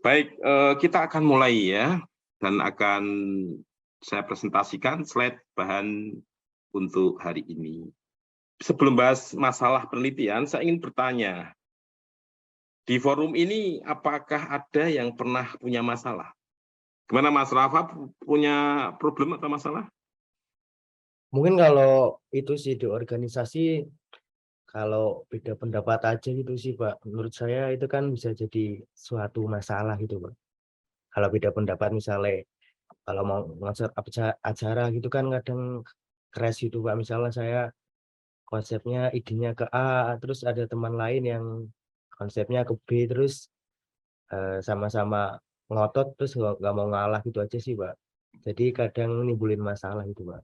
Baik, kita akan mulai ya, dan akan saya presentasikan slide bahan untuk hari ini. Sebelum bahas masalah penelitian, saya ingin bertanya, di forum ini apakah ada yang pernah punya masalah? Gimana Mas Rafa, punya problem atau masalah? Mungkin kalau itu sih di organisasi, kalau beda pendapat aja gitu sih Pak. Menurut saya itu kan bisa jadi suatu masalah gitu Pak. Kalau beda pendapat misalnya, kalau mau ngajar acara gitu kan kadang crash gitu Pak. Misalnya saya konsepnya idenya ke A, terus ada teman lain yang konsepnya ke B, terus sama-sama ngotot, terus nggak mau ngalah gitu aja sih Pak. Jadi kadang nimbulin masalah gitu Pak.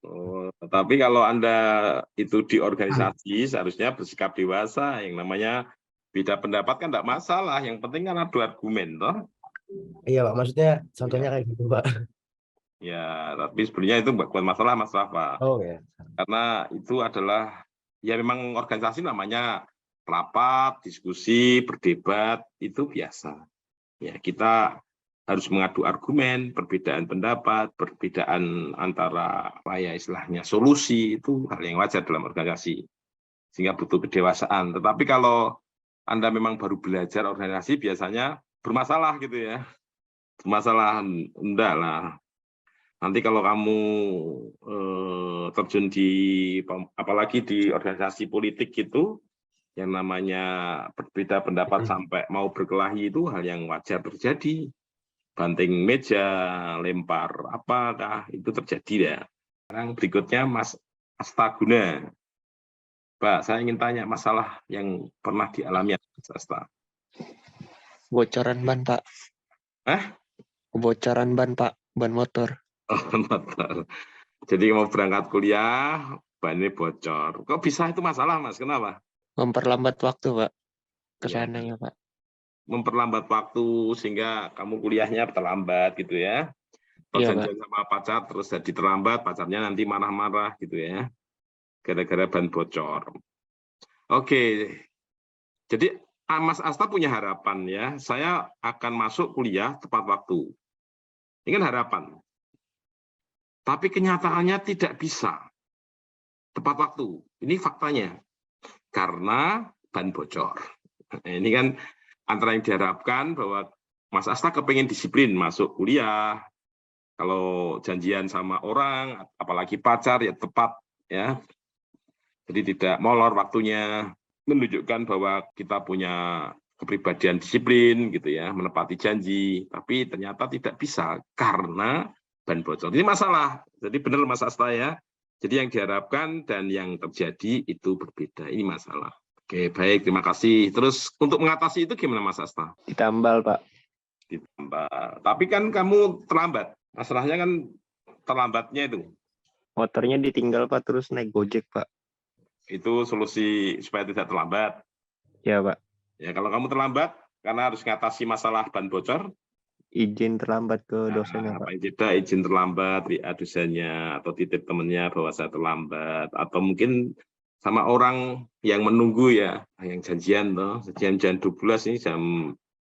Oh, tapi kalau Anda itu di organisasi, seharusnya bersikap dewasa. Yang namanya beda pendapat kan tidak masalah, yang penting kan adu argumen, toh. Iya Pak, maksudnya Ya, contohnya kayak gitu Pak. ya, tapi sebenarnya itu bukan masalah Mas Rafa. Oh ya. Karena itu adalah, ya memang organisasi namanya rapat, diskusi, berdebat, itu biasa. Ya, kita harus mengadu argumen, perbedaan pendapat, perbedaan antara apa ya istilahnya solusi, itu hal yang wajar dalam organisasi. Sehingga butuh kedewasaan. Tetapi kalau Anda memang baru belajar organisasi, biasanya bermasalah gitu ya. Bermasalah, enggak lah. Nanti kalau kamu terjun di, apalagi di organisasi politik itu, yang namanya berbeda pendapat sampai mau berkelahi itu hal yang wajar terjadi. Banting meja, lempar apakah itu terjadi ya. Sekarang berikutnya Mas Astaguna. Pak, saya ingin tanya masalah yang pernah dialami Mas Asta. Kebocoran ban, Pak. Kebocoran ban, Pak. Ban motor. Oh, motor. Jadi mau berangkat kuliah, bannya bocor. Kok bisa itu masalah, Mas? Kenapa? Memperlambat waktu, Pak. Ya, Kesananya, Pak. memperlambat waktu sehingga kamu kuliahnya terlambat gitu ya. Iya, Pak. Perjanjian sama pacar terus jadi terlambat, pacarnya nanti marah-marah gitu ya. Gara-gara ban bocor. Oke. Jadi Mas Asta punya harapan ya, saya akan masuk kuliah tepat waktu. Ini kan harapan. Tapi kenyataannya tidak bisa tepat waktu. Ini faktanya. Karena ban bocor. Ini kan antara yang diharapkan bahwa Mas Asta kepengen disiplin masuk kuliah, kalau janjian sama orang, apalagi pacar ya tepat ya. Jadi tidak molor waktunya, menunjukkan bahwa kita punya kepribadian disiplin gitu ya, menepati janji. Tapi ternyata tidak bisa karena ban bocor. Ini masalah. Jadi benar Mas Asta ya. Jadi yang diharapkan dan yang terjadi itu berbeda. Ini masalah. Oke, baik, terima kasih. Terus untuk mengatasi itu gimana Mas Asta? Ditambal, Pak. Ditambah. Tapi kan kamu terlambat. Masalahnya kan terlambatnya itu. Motornya ditinggal, Pak. Terus naik Gojek, Pak. Itu solusi supaya tidak terlambat. Ya, Pak. Ya, kalau kamu terlambat karena harus mengatasi masalah ban bocor, Izin terlambat ke dosennya, Pak. paling tidak izin terlambat, WA dosennya, atau titip temannya bahwa saya terlambat, atau mungkin sama orang yang menunggu ya, yang janjian toh, janjian jam 12 ini jam,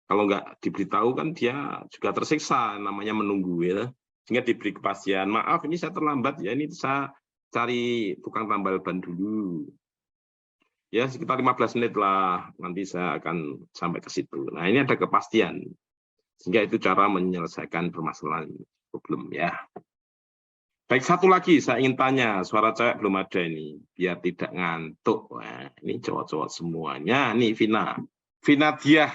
kalau nggak diberitahu kan dia juga tersiksa, namanya menunggu ya, sehingga diberi kepastian, maaf ini saya terlambat ya, ini saya cari tukang tambal ban dulu. Ya sekitar 15 menit lah, nanti saya akan sampai ke situ. Nah ini ada kepastian. Sehingga itu cara menyelesaikan permasalahan problem ya. Baik, satu lagi saya ingin tanya, suara cewek belum ada ini, biar tidak ngantuk. Wah, ini cowok-cowok semuanya. Nih Vina. Vina dia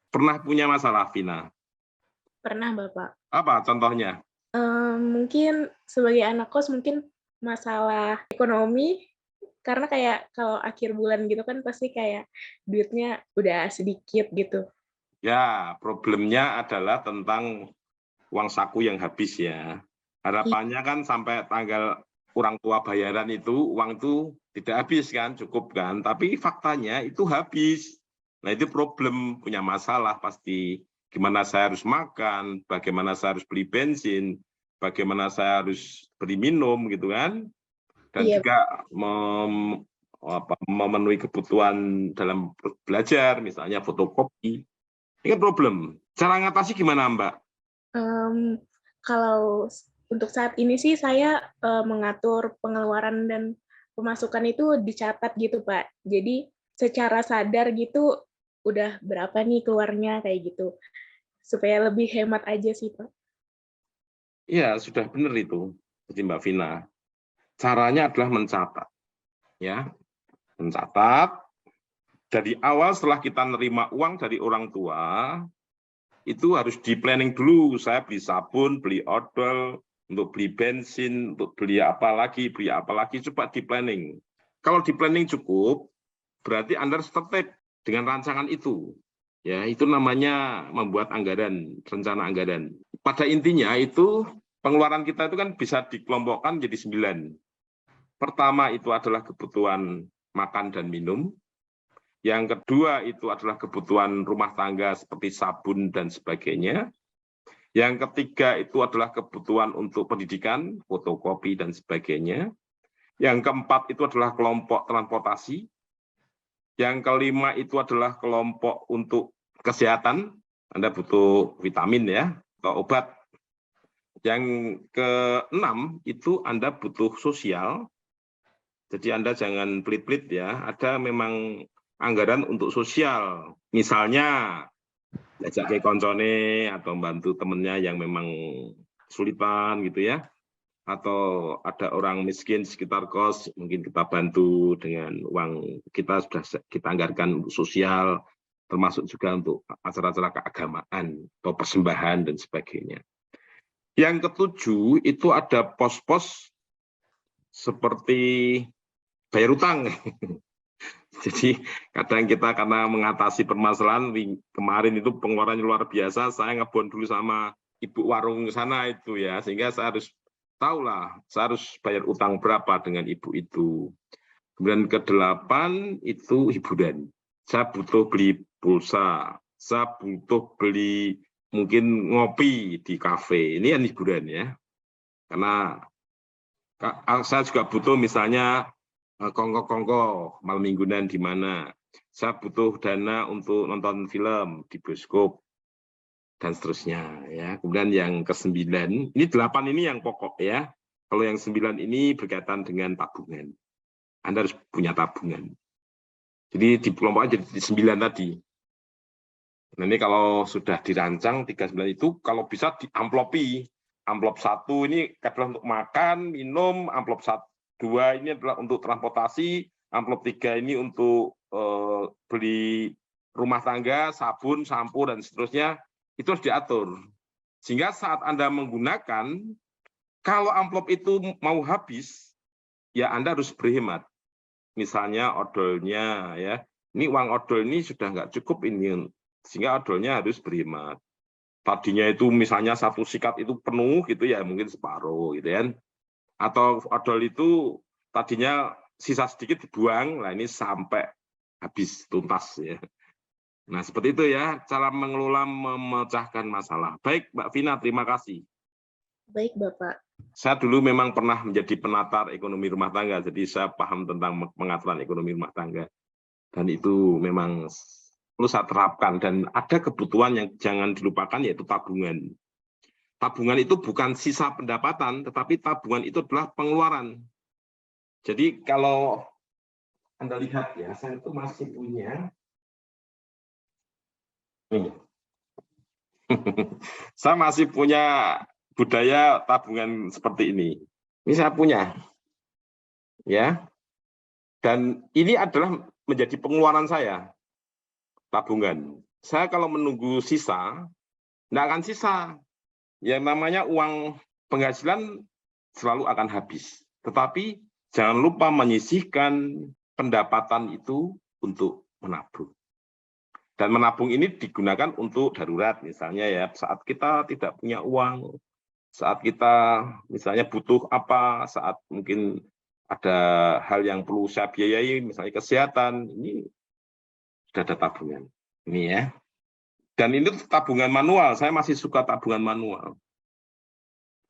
pernah punya masalah, Vina? Pernah, Bapak. Apa contohnya? Mungkin sebagai anak kos mungkin masalah ekonomi, karena kayak kalau akhir bulan gitu kan pasti kayak duitnya udah sedikit gitu. Ya, problemnya adalah tentang uang saku yang habis ya. Harapannya kan sampai tanggal orang tua bayaran itu, uang itu tidak habis kan, cukup kan. Tapi faktanya itu habis. Nah itu problem, punya masalah pasti. Gimana saya harus makan, bagaimana saya harus beli bensin, bagaimana saya harus beli minum gitu kan. Dan Iya. juga memenuhi kebutuhan dalam belajar, misalnya fotokopi. Ini kan problem. Cara ngatasi gimana, Mbak? Kalau untuk saat ini sih saya mengatur pengeluaran dan pemasukan itu dicatat gitu, Pak. Jadi secara sadar gitu udah berapa nih keluarnya kayak gitu. Supaya lebih hemat aja sih, Pak. Iya, sudah benar itu. Jadi Mbak Vina, caranya adalah mencatat. Ya, mencatat dari awal setelah kita nerima uang dari orang tua, itu harus di planning dulu. Saya beli sabun, beli odol, untuk beli bensin, untuk beli apa lagi, coba di planning. Kalau di planning cukup, berarti Anda harus tertib dengan rancangan itu. Ya, itu namanya membuat anggaran, rencana anggaran. Pada intinya itu pengeluaran kita itu kan bisa dikelompokkan jadi 9. Pertama itu adalah kebutuhan makan dan minum. Yang kedua itu adalah kebutuhan rumah tangga seperti sabun dan sebagainya. Yang ketiga itu adalah kebutuhan untuk pendidikan, fotokopi dan sebagainya. Yang keempat itu adalah kelompok transportasi. Yang kelima itu adalah kelompok untuk kesehatan. Anda butuh vitamin ya, atau obat. Yang keenam itu Anda butuh sosial. Jadi Anda jangan pelit-pelit ya. Ada memang anggaran untuk sosial. Misalnya ajak ke koncone atau bantu temennya yang memang kesulitan gitu ya. Atau ada orang miskin sekitar kos, mungkin kita bantu dengan uang kita sudah kita anggarkan untuk sosial, termasuk juga untuk acara-acara keagamaan atau persembahan dan sebagainya. Yang ketujuh itu ada pos-pos seperti bayar utang. Jadi kadang kita karena mengatasi permasalahan, kemarin itu pengeluarannya luar biasa, saya ngebon dulu sama ibu warung sana itu ya, sehingga saya harus tahulah, saya harus bayar utang berapa dengan ibu itu. Kemudian ke-8 itu hiburan. Saya butuh beli pulsa, saya butuh beli mungkin ngopi di kafe. Ini yang hiburan ya. Karena saya juga butuh misalnya kongko-kongko malam mingguan di mana. Saya butuh dana untuk nonton film di bioskop dan seterusnya ya. Kemudian yang ke-9, ini 8 ini yang pokok ya. Kalau yang 9 ini berkaitan dengan tabungan. Anda harus punya tabungan. Jadi di kelompok jadi 9 tadi. Nah, ini kalau sudah dirancang 39 itu kalau bisa diamplopi. Amplop 1 ini adalah untuk makan, minum, amplop 2 ini adalah untuk transportasi, amplop 3 ini untuk beli rumah tangga, sabun, sampo dan seterusnya. Itu harus diatur. Sehingga saat Anda menggunakan, kalau amplop itu mau habis, ya Anda harus berhemat. Misalnya odolnya, ya, ini uang odol ini sudah nggak cukup ini, sehingga odolnya harus berhemat. Tadinya itu misalnya 1 sikat itu penuh gitu ya, mungkin separuh gitu kan. Atau odol itu tadinya sisa sedikit dibuang, nah ini sampai habis tuntas ya. Nah, seperti itu ya, cara mengelola memecahkan masalah. Baik, Mbak Vina, terima kasih. Baik, Bapak. Saya dulu memang pernah menjadi penatar ekonomi rumah tangga, jadi saya paham tentang pengaturan ekonomi rumah tangga. Dan itu memang perlu saya terapkan, dan ada kebutuhan yang jangan dilupakan, yaitu tabungan. Tabungan itu bukan sisa pendapatan, tetapi tabungan itu adalah pengeluaran. Jadi kalau Anda lihat ya, saya itu masih punya saya masih punya budaya tabungan seperti ini. Ini saya punya, ya. Dan ini adalah menjadi pengeluaran saya, tabungan. Saya kalau menunggu sisa, tidak akan sisa. Yang namanya uang penghasilan selalu akan habis. Tetapi jangan lupa menyisihkan pendapatan itu untuk menabung. Dan menabung ini digunakan untuk darurat, misalnya ya, saat kita tidak punya uang, saat kita misalnya butuh apa, saat mungkin ada hal yang perlu saya biayai, misalnya kesehatan, ini sudah ada tabungan. Ini ya. Dan ini tabungan manual, saya masih suka tabungan manual.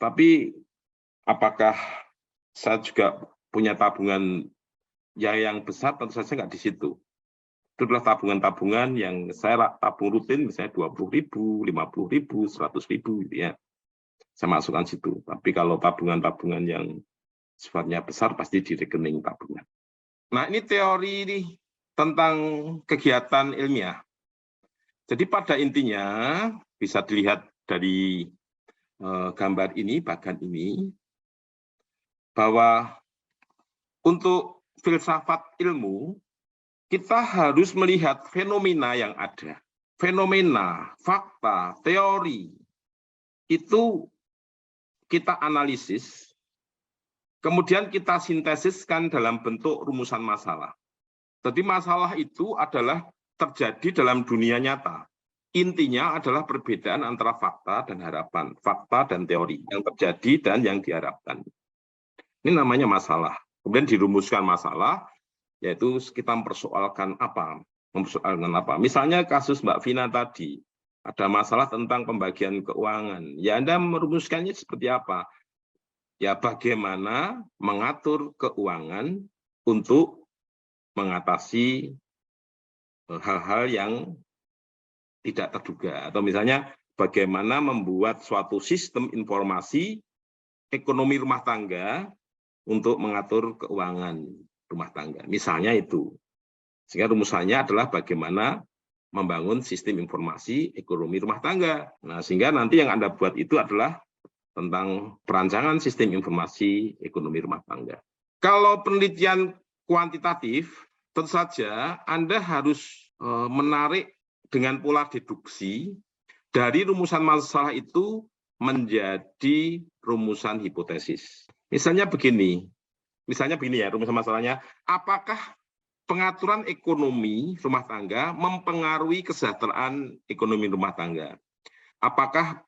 Tapi apakah saya juga punya tabungan yang besar? Tentu saja nggak di situ. Itu adalah tabungan-tabungan yang saya tabung rutin, misalnya 20.000, 50.000, 100.000, gitu ya. Saya masukkan situ. Tapi kalau tabungan-tabungan yang sifatnya besar, pasti di rekening tabungan. Nah, ini teori nih tentang kegiatan ilmiah. Jadi pada intinya, bisa dilihat dari gambar ini, bagan ini, bahwa untuk filsafat ilmu, kita harus melihat fenomena yang ada. Fenomena, fakta, teori, itu kita analisis, kemudian kita sintesiskan dalam bentuk rumusan masalah. Jadi masalah itu adalah terjadi dalam dunia nyata. Intinya adalah perbedaan antara fakta dan harapan, fakta dan teori, yang terjadi dan yang diharapkan. Ini namanya masalah. Kemudian dirumuskan masalah, yaitu kita mempersoalkan apa? Misalnya kasus Mbak Vina tadi, ada masalah tentang pembagian keuangan. Ya Anda merumuskannya seperti apa? Ya bagaimana mengatur keuangan untuk mengatasi hal-hal yang tidak terduga. Atau misalnya bagaimana membuat suatu sistem informasi ekonomi rumah tangga untuk mengatur keuangan rumah tangga. Misalnya itu. Sehingga rumusannya adalah bagaimana membangun sistem informasi ekonomi rumah tangga. Nah, sehingga nanti yang Anda buat itu adalah tentang perancangan sistem informasi ekonomi rumah tangga. Kalau penelitian kuantitatif, tentu saja Anda harus menarik dengan pola deduksi dari rumusan masalah itu menjadi rumusan hipotesis. Misalnya begini ya rumusan masalahnya, apakah pengaturan ekonomi rumah tangga mempengaruhi kesejahteraan ekonomi rumah tangga? Apakah,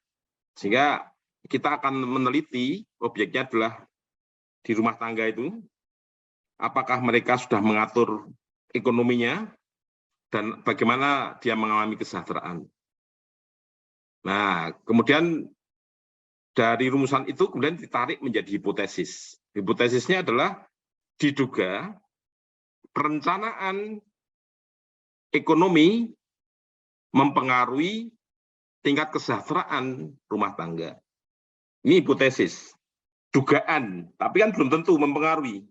sehingga kita akan meneliti objeknya adalah di rumah tangga itu, apakah mereka sudah mengatur ekonominya dan bagaimana dia mengalami kesejahteraan. Nah, kemudian dari rumusan itu kemudian ditarik menjadi hipotesis. Hipotesisnya adalah diduga perencanaan ekonomi mempengaruhi tingkat kesejahteraan rumah tangga. Ini hipotesis, dugaan, tapi kan belum tentu mempengaruhi.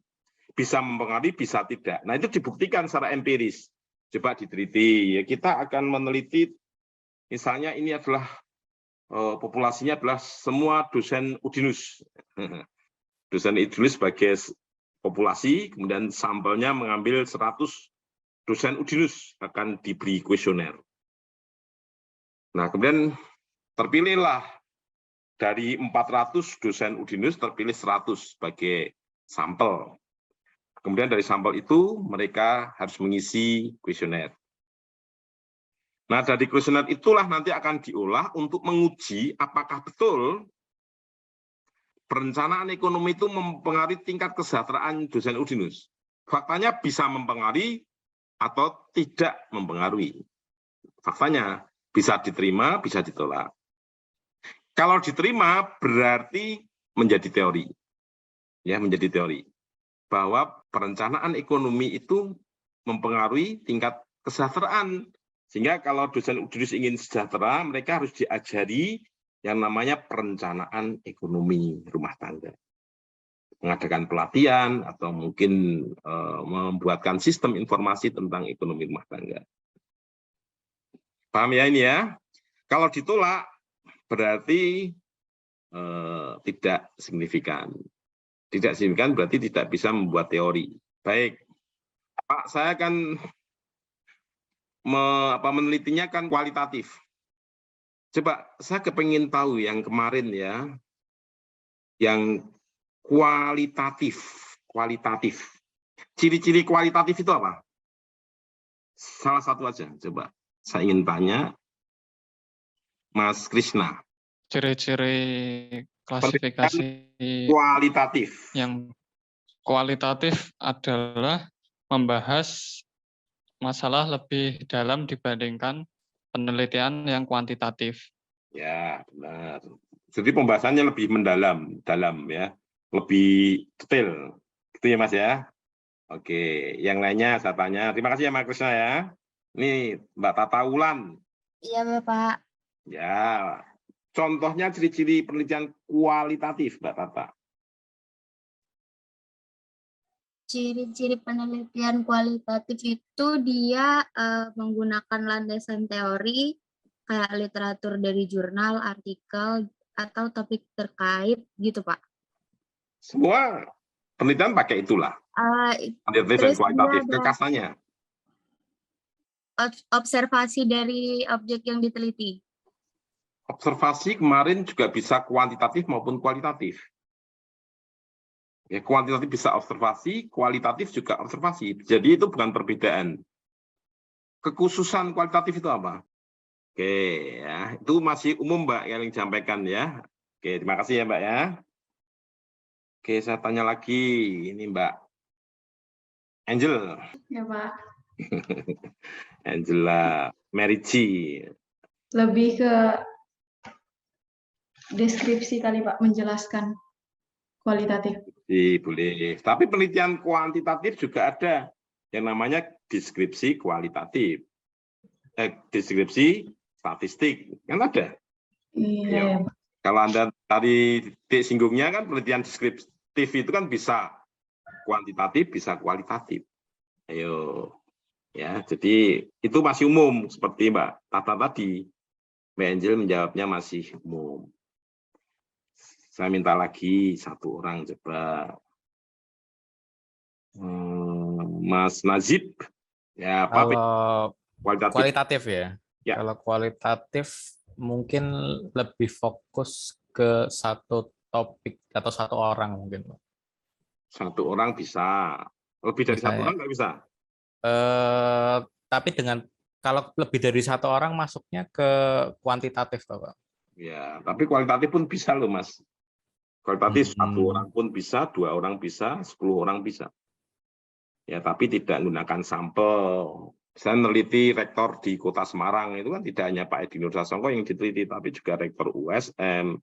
Bisa mempengaruhi, bisa tidak. Nah, itu dibuktikan secara empiris. Coba diteliti. Ya, kita akan meneliti, misalnya ini adalah populasinya adalah semua dosen Udinus. Dosen Udinus sebagai populasi, kemudian sampelnya mengambil 100 dosen Udinus, akan diberi kuesioner. Nah, kemudian terpilihlah dari 400 dosen Udinus, terpilih 100 sebagai sampel. Kemudian dari sampel itu mereka harus mengisi kuesioner. Nah, dari kuesioner itulah nanti akan diolah untuk menguji apakah betul perencanaan ekonomi itu mempengaruhi tingkat kesejahteraan dosen Udinus. Faktanya bisa mempengaruhi atau tidak mempengaruhi. Faktanya bisa diterima, bisa ditolak. Kalau diterima berarti menjadi teori. Ya, menjadi teori. Bahwa perencanaan ekonomi itu mempengaruhi tingkat kesejahteraan. Sehingga kalau dosen Udinus ingin sejahtera, mereka harus diajari yang namanya perencanaan ekonomi rumah tangga. Mengadakan pelatihan atau mungkin membuatkan sistem informasi tentang ekonomi rumah tangga. Paham ya ini ya? Kalau ditolak berarti tidak signifikan. Tidak signifikan berarti tidak bisa membuat teori. Baik, Pak, saya akan menelitinya kan kualitatif. Coba saya kepengin tahu yang kemarin ya, yang kualitatif. Ciri-ciri kualitatif itu apa? Salah satu aja, coba. Saya ingin tanya, Mas Krishna. Ciri-ciri klasifikasi kualitatif. Yang kualitatif adalah membahas masalah lebih dalam dibandingkan penelitian yang kuantitatif. Ya, benar. Jadi pembahasannya lebih mendalam, ya, lebih detail, gitu ya Mas ya. Oke, yang lainnya saya tanya. Terima kasih ya Mas Krishna ya. Nih, Mbak Tata Wulan. Iya, Bapak. Ya, contohnya ciri-ciri penelitian kualitatif, Mbak Tata. Ciri-ciri penelitian kualitatif itu dia menggunakan landasan teori kayak literatur dari jurnal, artikel, atau topik terkait gitu, Pak. Semua penelitian pakai itulah. Kuantitatif dan Terus kualitatif. dia ada Kekasanya. observasi dari objek yang diteliti. Observasi kemarin juga bisa kuantitatif maupun kualitatif. Ya, kuantitatif bisa observasi, kualitatif juga observasi. Jadi itu bukan perbedaan. Kekhususan kualitatif itu apa? Oke, ya, itu masih umum Mbak yang disampaikan ya. Oke, terima kasih ya Mbak ya. Oke, saya tanya lagi ini Mbak Angel. Ya Pak, Angela Merici. lebih ke deskripsi kali Pak, menjelaskan kualitatif. Boleh. Tapi penelitian kuantitatif juga ada yang namanya deskripsi kualitatif. Deskripsi statistik kan ada. Iya. Kalau Anda tadi titik singgungnya kan penelitian deskriptif itu kan bisa kuantitatif, bisa kualitatif. Ayo. Ya, jadi itu masih umum seperti Mbak Tata tadi. Mbak Angel menjawabnya masih umum. Saya minta lagi satu orang coba. Mas Najib. Ya, Pak. Kalau kualitatif ya. Ya. Kalau kualitatif mungkin lebih fokus ke satu topik atau satu orang mungkin. Satu orang bisa. Lebih dari Bisa, satu ya? orang nggak bisa. Tapi kalau lebih dari satu orang masuknya ke kuantitatif, Bapak. Ya, tapi kualitatif pun bisa loh, Mas. Kualitatif satu orang pun bisa, 2 orang bisa, 10 orang bisa. Ya, tapi tidak menggunakan sampel. Saya meneliti rektor di Kota Semarang, itu kan tidak hanya Pak Edi Nur Sasongko yang diteliti, tapi juga rektor USM,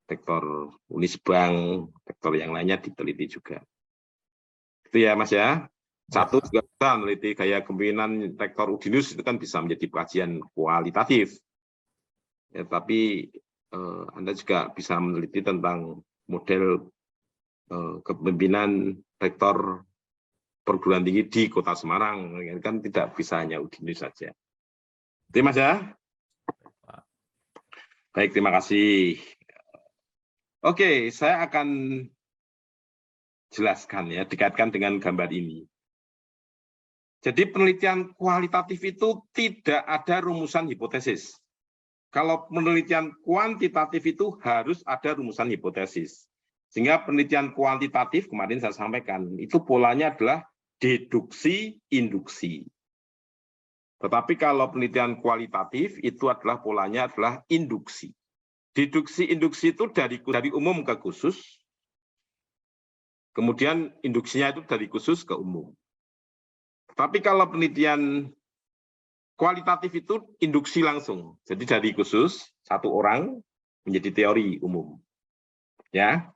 rektor Unisbank, rektor yang lainnya diteliti juga. Itu ya, Mas ya. Satu juga bisa meneliti gaya kepemimpinan rektor Udinus, itu kan bisa menjadi kajian kualitatif. Ya, tapi Anda juga bisa meneliti tentang model kepemimpinan rektor perguruan tinggi di Kota Semarang, kan tidak bisa hanya Udinus saja. Itu Mas ya. Baik, terima kasih. Oke, saya akan jelaskan ya, dikaitkan dengan gambar ini. Jadi penelitian kualitatif itu tidak ada rumusan hipotesis. Kalau penelitian kuantitatif itu harus ada rumusan hipotesis. Sehingga penelitian kuantitatif, kemarin saya sampaikan, itu polanya adalah deduksi, induksi. Tetapi kalau penelitian kualitatif, itu adalah polanya adalah induksi. Deduksi, induksi itu dari umum ke khusus, kemudian induksinya itu dari khusus ke umum. Tapi kalau penelitian kualitatif itu induksi langsung. Jadi dari khusus satu orang menjadi teori umum. Ya.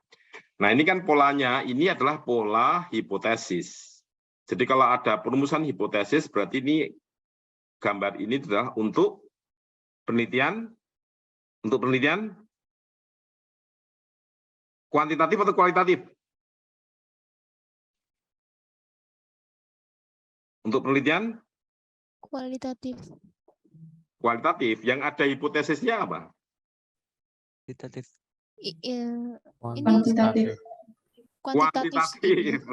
Nah, ini kan polanya ini adalah pola hipotesis. Jadi kalau ada perumusan hipotesis berarti ini gambar ini adalah untuk penelitian kuantitatif atau kualitatif? Untuk penelitian Kualitatif. kualitatif, yang ada hipotesisnya apa? Kuantitatif. Kuantitatif. Kuantitatif.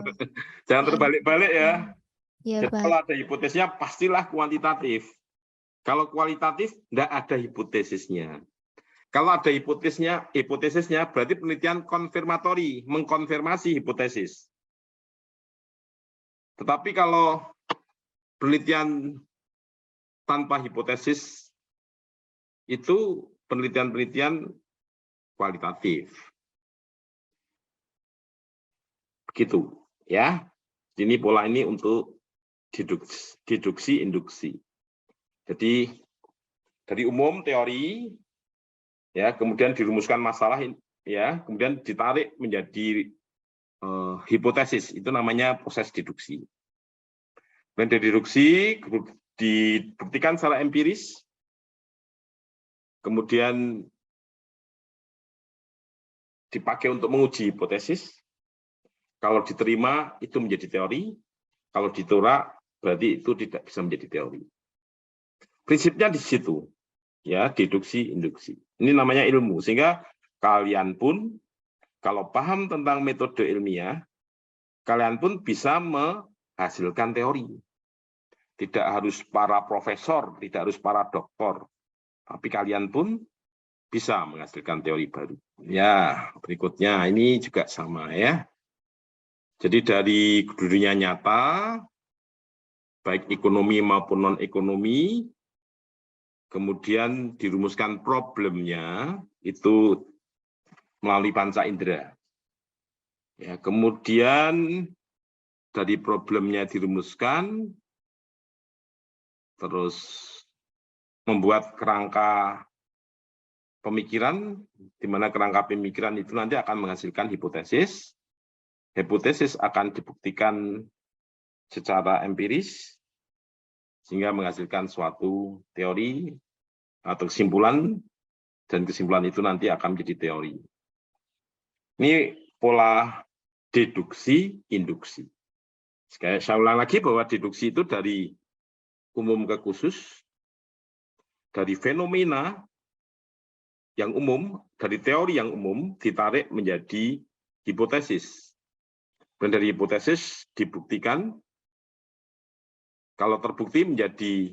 Jangan terbalik-balik ya. Iya, Jadi kalau ada hipotesisnya pastilah kuantitatif. Kalau kualitatif tidak ada hipotesisnya. Kalau ada hipotesisnya berarti penelitian konfirmatori, mengkonfirmasi hipotesis. Tetapi kalau penelitian tanpa hipotesis itu penelitian kualitatif. Begitu ya. Ini pola ini untuk deduksi induksi. Jadi dari umum teori ya, kemudian dirumuskan masalah ya, kemudian ditarik menjadi hipotesis. Itu namanya proses deduksi. Dan deduksi dibuktikan secara empiris, kemudian dipakai untuk menguji hipotesis. Kalau diterima itu menjadi teori, kalau ditolak berarti itu tidak bisa menjadi teori. Prinsipnya di situ, ya, deduksi, induksi. Ini namanya ilmu, sehingga kalian pun kalau paham tentang metode ilmiah, kalian pun bisa menghasilkan teori. Tidak harus para profesor, tidak harus para doktor, tapi kalian pun bisa menghasilkan teori baru. Ya, berikutnya ini juga sama ya. Jadi dari dunia nyata, baik ekonomi maupun non-ekonomi, kemudian dirumuskan problemnya itu melalui panca indera. Ya, kemudian dari problemnya dirumuskan, terus membuat kerangka pemikiran, di mana kerangka pemikiran itu nanti akan menghasilkan hipotesis. Hipotesis akan dibuktikan secara empiris, sehingga menghasilkan suatu teori atau kesimpulan, dan kesimpulan itu nanti akan menjadi teori. Ini pola deduksi, induksi. Saya ulang lagi bahwa deduksi itu dari umum ke khusus, dari fenomena yang umum, dari teori yang umum, ditarik menjadi hipotesis. Dan dari hipotesis dibuktikan, kalau terbukti menjadi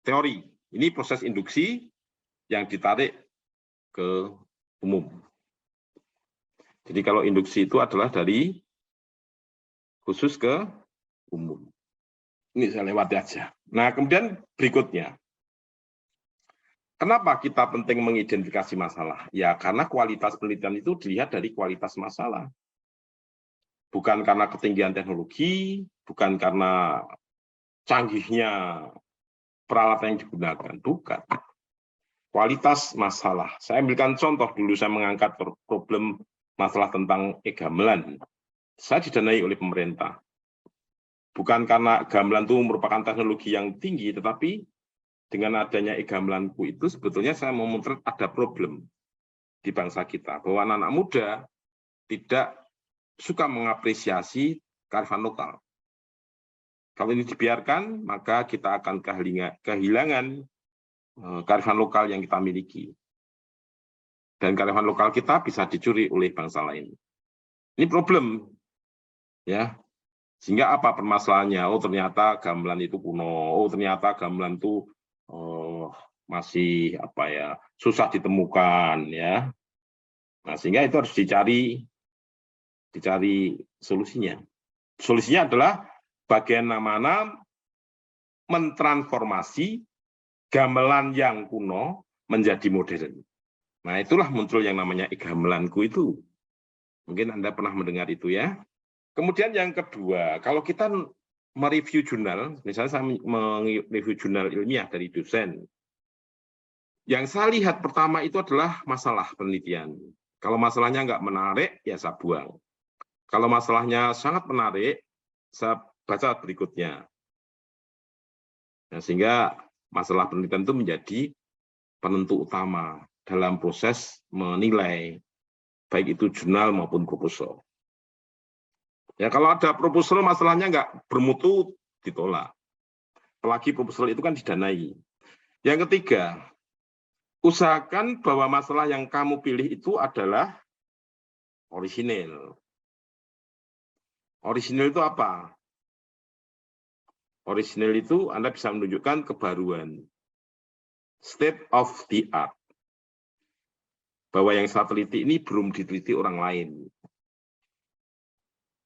teori. Ini proses induksi yang ditarik ke umum. Jadi kalau induksi itu adalah dari khusus ke umum. Ini saya lewati aja. Nah, kemudian berikutnya. Kenapa kita penting mengidentifikasi masalah? Ya, karena kualitas penelitian itu dilihat dari kualitas masalah. Bukan karena ketinggian teknologi, bukan karena canggihnya peralatan yang digunakan, bukan. Kualitas masalah. Saya ambilkan contoh dulu, saya mengangkat problem masalah tentang e-gamelan. Saya didanai oleh pemerintah. Bukan karena gamelan itu merupakan teknologi yang tinggi, tetapi dengan adanya e-gamelanku itu sebetulnya saya memotret ada problem di bangsa kita, bahwa anak-anak muda tidak suka mengapresiasi kearifan lokal. Kalau ini dibiarkan, maka kita akan kehilangan kearifan lokal yang kita miliki. Dan kearifan lokal kita bisa dicuri oleh bangsa lain. Ini problem, ya. Sehingga apa permasalahannya? Oh, ternyata gamelan itu kuno. Oh, ternyata gamelan itu masih susah ditemukan, ya. Nah, sehingga itu harus dicari solusinya. Solusinya adalah bagaimana mentransformasi gamelan yang kuno menjadi modern. Nah, itulah muncul yang namanya e-gamelanku itu. Mungkin Anda pernah mendengar itu, ya. Kemudian yang kedua, kalau kita mereview jurnal, misalnya saya mereview jurnal ilmiah dari dosen, yang saya lihat pertama itu adalah masalah penelitian. Kalau masalahnya nggak menarik, ya saya buang. Kalau masalahnya sangat menarik, saya baca berikutnya. Nah, sehingga masalah penelitian itu menjadi penentu utama dalam proses menilai, baik itu jurnal maupun proposal. Ya, kalau ada proposal masalahnya nggak bermutu, ditolak. Apalagi proposal itu kan didanai. Yang ketiga, usahakan bahwa masalah yang kamu pilih itu adalah orisinil. Orisinil itu apa? Orisinil itu Anda bisa menunjukkan kebaruan. State of the art. Bahwa yang saya teliti ini belum diteliti orang lain.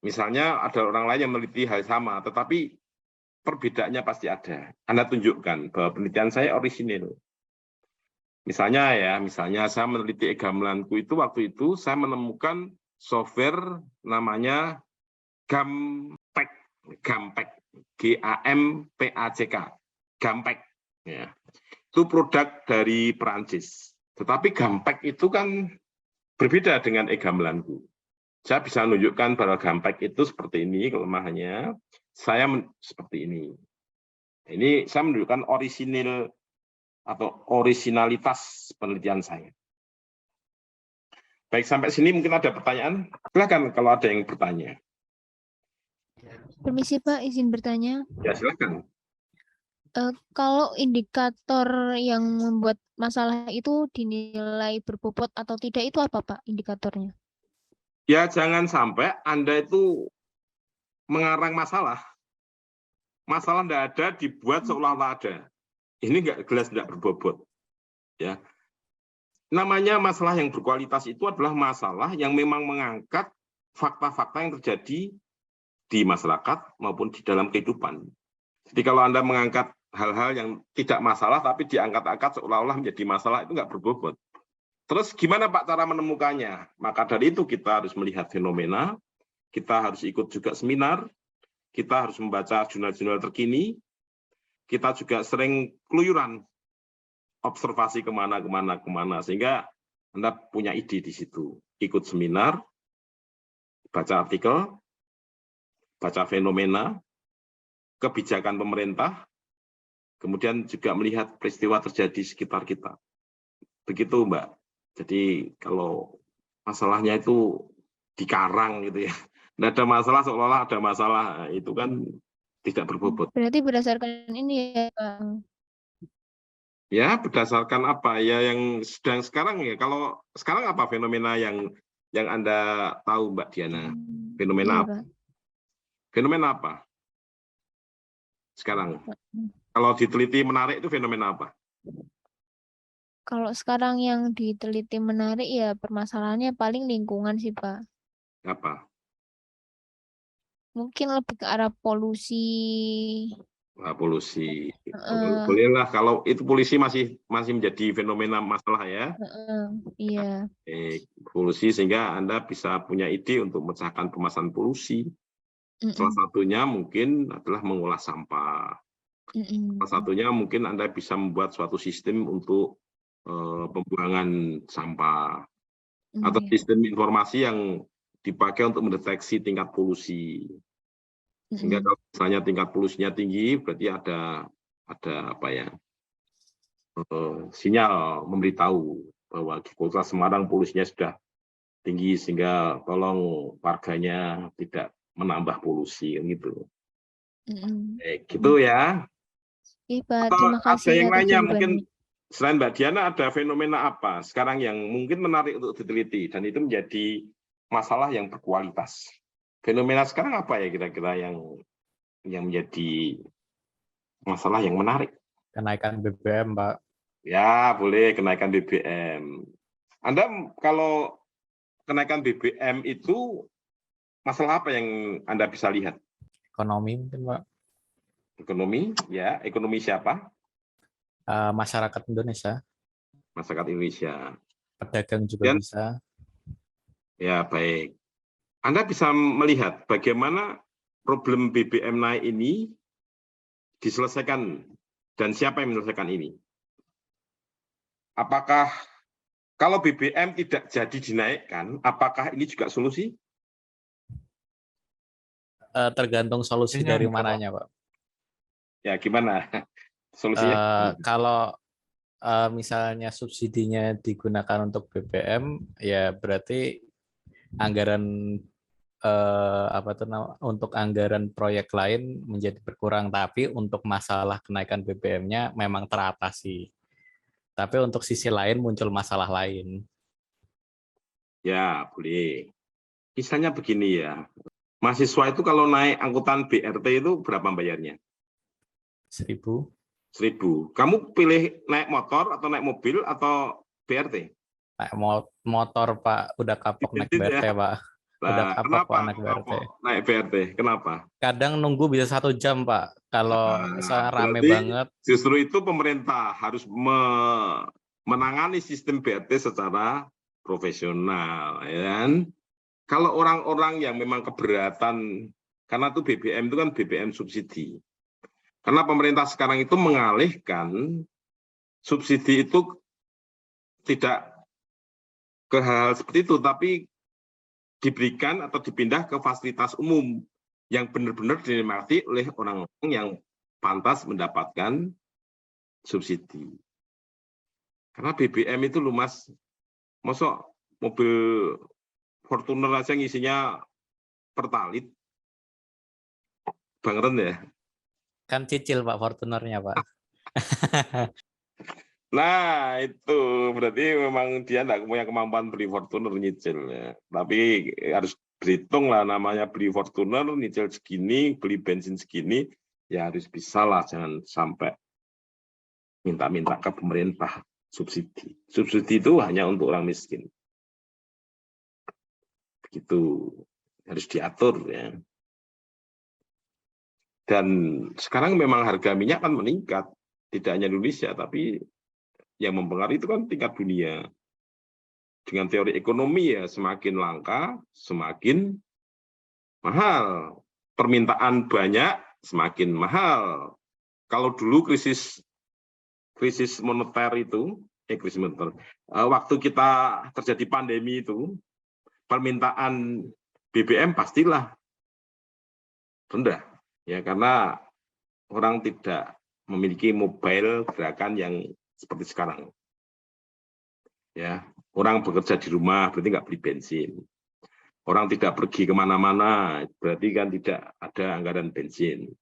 Misalnya ada orang lain yang meneliti hal sama, tetapi perbedaannya pasti ada. Anda tunjukkan bahwa penelitian saya orisinil. Misalnya saya meneliti e-gamelanku itu waktu itu saya menemukan software namanya Gampack, G-A-M-P-A-C-K, Gampack. Ya. Itu produk dari Perancis. Tetapi Gampack itu kan berbeda dengan e-gamelanku. Saya bisa menunjukkan bahwa Gampack itu seperti ini kelemahannya, saya seperti ini. Ini saya menunjukkan orisinil atau orisinalitas penelitian saya. Baik, sampai sini mungkin ada pertanyaan. Silakan kalau ada yang bertanya. Permisi Pak, izin bertanya. Ya, silakan. Kalau indikator yang membuat masalah itu dinilai berbobot atau tidak, itu apa Pak indikatornya? Ya, jangan sampai Anda itu mengarang masalah. Masalah tidak ada, dibuat seolah-olah ada. Ini nggak jelas, tidak berbobot. Ya. Namanya masalah yang berkualitas itu adalah masalah yang memang mengangkat fakta-fakta yang terjadi di masyarakat maupun di dalam kehidupan. Jadi kalau Anda mengangkat hal-hal yang tidak masalah tapi diangkat-angkat seolah-olah menjadi masalah, itu nggak berbobot. Terus gimana Pak cara menemukannya? Maka dari itu kita harus melihat fenomena, kita harus ikut juga seminar, kita harus membaca jurnal-jurnal terkini, kita juga sering keluyuran, observasi kemana, sehingga Anda punya ide di situ. Ikut seminar, baca artikel, baca fenomena, kebijakan pemerintah, kemudian juga melihat peristiwa terjadi di sekitar kita. Begitu Mbak. Jadi kalau masalahnya itu dikarang gitu ya, tidak ada masalah seolah-olah ada masalah, itu kan tidak berbobot. Berarti berdasarkan ini ya Pak. Ya, berdasarkan apa ya yang sedang sekarang ya. Kalau sekarang apa fenomena yang Anda tahu Mbak Diana? Fenomena Iya, apa? Pak. Fenomena apa? Sekarang. Kalau diteliti menarik itu fenomena apa? Kalau sekarang yang diteliti menarik ya permasalahannya paling lingkungan sih Pak. Apa? Mungkin lebih ke arah polusi. Nah, polusi. Bolehlah kalau itu polusi masih menjadi fenomena masalah ya. Iya. Polusi sehingga Anda bisa punya ide untuk memecahkan permasalahan polusi. Salah satunya mungkin adalah mengolah sampah. Salah satunya mungkin Anda bisa membuat suatu sistem untuk pembuangan sampah atau sistem informasi yang dipakai untuk mendeteksi tingkat polusi. Sehingga kalau misalnya tingkat polusinya tinggi, berarti ada apa ya? Sinyal memberitahu bahwa di Kota Semarang polusinya sudah tinggi sehingga tolong warganya tidak menambah polusi gitu. Gitu ya. Iya Pak, Atau terima kasih ada yang atas lainnya jawabannya. mungkin selain Mbak Diana ada fenomena apa sekarang yang mungkin menarik untuk diteliti dan itu menjadi masalah yang berkualitas. Fenomena sekarang apa ya kira-kira yang menjadi masalah yang menarik? Kenaikan BBM, Pak. Ya, boleh kenaikan BBM. Anda kalau kenaikan BBM itu masalah apa yang Anda bisa lihat? Ekonomi mungkin, Pak. Ekonomi, ya. Ekonomi siapa? Masyarakat Indonesia. Masyarakat Indonesia. Pedagang juga bisa. Ya, baik. Anda bisa melihat bagaimana problem BBM naik ini diselesaikan dan siapa yang menyelesaikan ini? Apakah kalau BBM tidak jadi dinaikkan, apakah ini juga solusi? Tergantung solusi dari mananya, Pak. Ya, gimana solusinya? Kalau misalnya subsidinya digunakan untuk BBM, ya berarti anggaran untuk anggaran proyek lain menjadi berkurang, tapi untuk masalah kenaikan BBM-nya memang teratasi. Tapi untuk sisi lain muncul masalah lain. Ya, boleh. Misalnya begini ya, mahasiswa itu kalau naik angkutan BRT itu berapa bayarnya? 1.000. 1.000. Kamu pilih naik motor atau naik mobil atau BRT? Naik motor, Pak. Udah kapok naik BRT, Pak. Udah kapok Pak naik BRT. Naik BRT, kenapa? Kadang nunggu bisa 1 jam, Pak. Kalau rame banget. Justru itu pemerintah harus menangani sistem BRT secara profesional, ya kan? Kalau orang-orang yang memang keberatan, karena itu BBM itu kan BBM subsidi. Karena pemerintah sekarang itu mengalihkan subsidi itu tidak ke hal seperti itu, tapi diberikan atau dipindah ke fasilitas umum yang benar-benar dinikmati oleh orang-orang yang pantas mendapatkan subsidi. Karena BBM itu lumas, masa mobil Fortuner aja ngisinya Pertalite, Bang ya. Kan cicil Pak Fortunernya Pak. Nah, itu berarti memang dia tidak punya kemampuan beli Fortuner nyicil. Ya. Tapi harus berhitung lah, namanya beli Fortuner, nyicil segini, beli bensin segini, ya harus bisa lah, jangan sampai minta-minta ke pemerintah subsidi. Subsidi itu hanya untuk orang miskin. Begitu, harus diatur ya. Dan sekarang memang harga minyak kan meningkat, tidak hanya Indonesia, tapi yang mempengaruhi itu kan tingkat dunia. Dengan teori ekonomi ya, semakin langka, semakin mahal. Permintaan banyak, semakin mahal. Kalau dulu krisis moneter itu, krisis moneter, waktu kita terjadi pandemi itu, permintaan BBM pastilah rendah. Ya, karena orang tidak memiliki mobile gerakan yang seperti sekarang. Ya, orang bekerja di rumah berarti nggak beli bensin. Orang tidak pergi kemana-mana berarti kan tidak ada anggaran bensin.